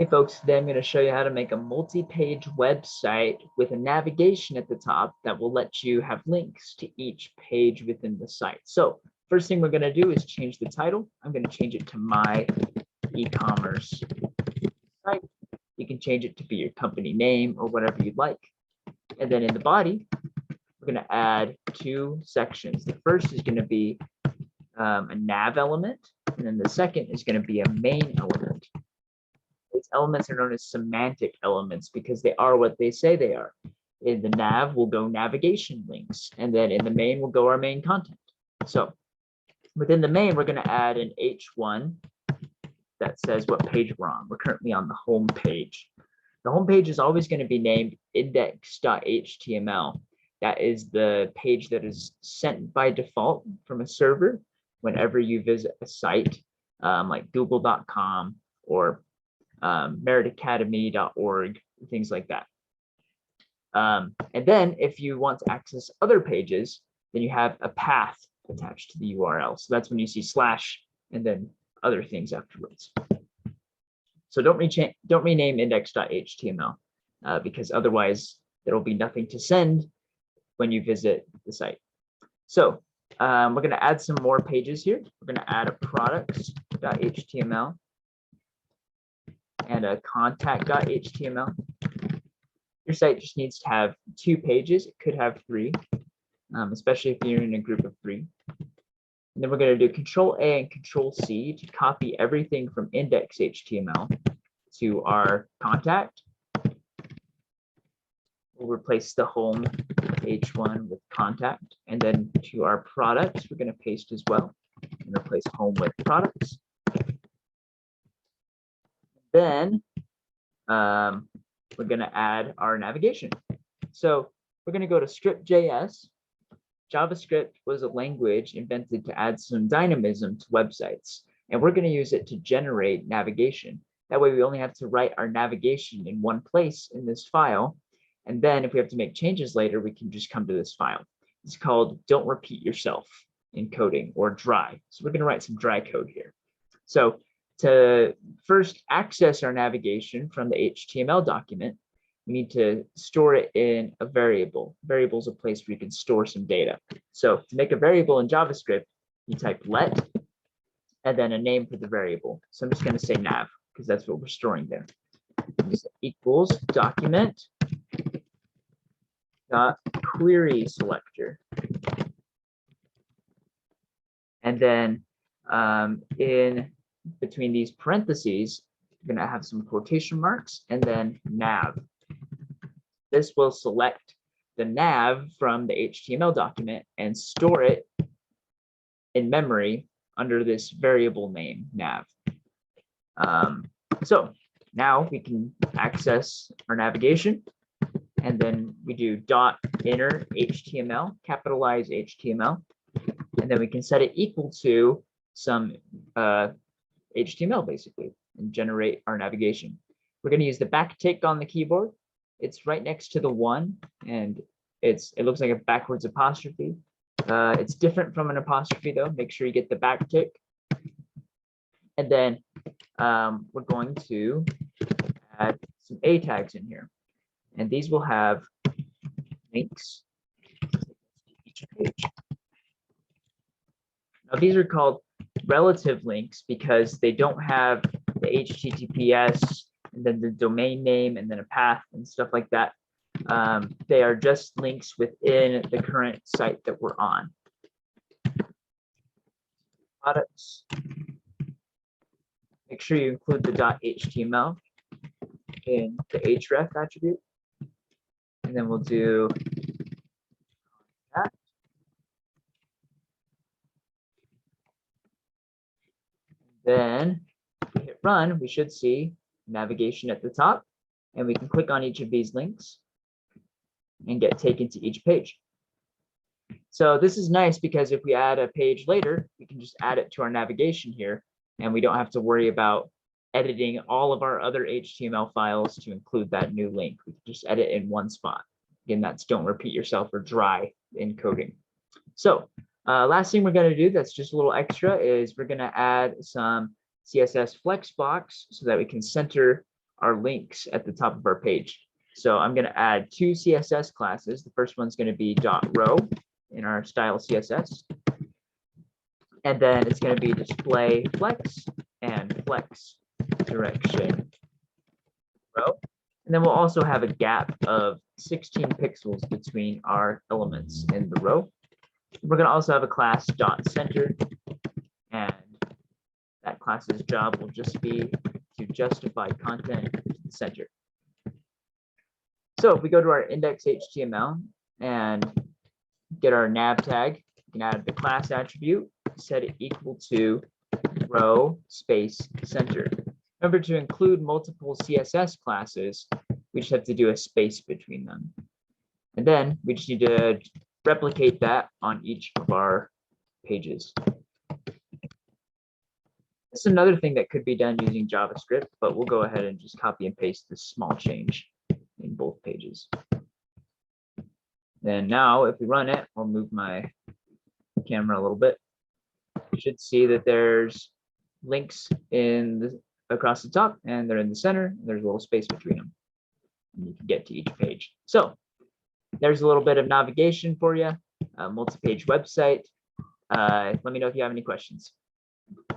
Hey folks, today I'm going to show you how to make a multi-page website with a navigation at the top that will let you have links to each page within the site. So first thing we're going to do is change the title. I'm going to change it to My E-commerce Site. You can change it to be your company name or whatever you'd like. And then in the body, we're going to add two sections. The first is going to be a nav element, and then the second is going to be a main element. These elements are known as semantic elements because they are what they say they are. In the nav will go navigation links, and then in the main will go our main content. So within the main, we're going to add an H1 that says what page we're on. We're currently on the home page. The home page is always going to be named index.html. That is the page that is sent by default from a server whenever you visit a site like google.com or meritacademy.org, things like that. And then if you want to access other pages, then you have a path attached to the URL. So that's when you see slash and then other things afterwards. So don't rename index.html because otherwise there will be nothing to send when you visit the site. So we're going to add some more pages here. We're going to add a products.html and a contact.html. Your site just needs to have 2 pages. It could have 3, especially if you're in a group of 3. And then we're going to do Control-A and Control-C to copy everything from index.html to our contact. We'll replace the home H1 with contact. And then to our products, we're going to paste as well and replace home with products. Then we're going to add our navigation. So we're going to go to script.js. JavaScript was a language invented to add some dynamism to websites, and we're going to use it to generate navigation. That way we only have to write our navigation in one place in this file, and then if we have to make changes later, we can just come to this file. It's called Don't Repeat Yourself in coding, or dry. So we're going to write some dry code here. So to first access our navigation from the HTML document, we need to store it in a variable. Variable is a place where you can store some data. So to make a variable in JavaScript, you type let and then a name for the variable. So I'm just going to say nav because that's what we're storing there. Equals document dot query selector. And then in between these parentheses, we're going to have some quotation marks and then nav. This will select the nav from the HTML document and store it in memory under this variable name nav. So now we can access our navigation, and then we do .inner HTML, capitalize HTML, and then we can set it equal to some HTML basically and generate our navigation. We're going to use the backtick on the keyboard. It's right next to the 1, and it looks like a backwards apostrophe. It's different from an apostrophe though. Make sure you get the backtick. And then we're going to add some A tags in here, and these will have links to each page. Now these are called relative links because they don't have the HTTPS and then the domain name and then a path and stuff like that. They are just links within the current site that we're on. Products. Make sure you include the .html in the href attribute. And then we'll do that. Then if we hit run, we should see navigation at the top, and we can click on each of these links and get taken to each page. So this is nice because if we add a page later, we can just add it to our navigation here, and we don't have to worry about editing all of our other HTML files to include that new link. We can just edit in one spot. Again, that's don't repeat yourself or dry in coding. So last thing we're going to do that's just a little extra is we're going to add some CSS Flexbox so that we can center our links at the top of our page. So I'm going to add two CSS classes. The first one's going to be .row in our style CSS. And then it's going to be display flex and flex direction row. And then we'll also have a gap of 16 pixels between our elements in the row. We're going to also have a class .center, and that class's job will just be to justify content to the center. So if we go to our index.html and get our nav tag, we can add the class attribute, set it equal to row space center. Remember, to include multiple CSS classes, we just have to do a space between them. And then we just need to replicate that on each of our pages. This is another thing that could be done using JavaScript, but we'll go ahead and just copy and paste this small change in both pages. Then now, if we run it, I'll move my camera a little bit. You should see that there's links across the top, and they're in the center. There's a little space between them, and you can get to each page. So there's a little bit of navigation for you, a multi-page website. Let me know if you have any questions.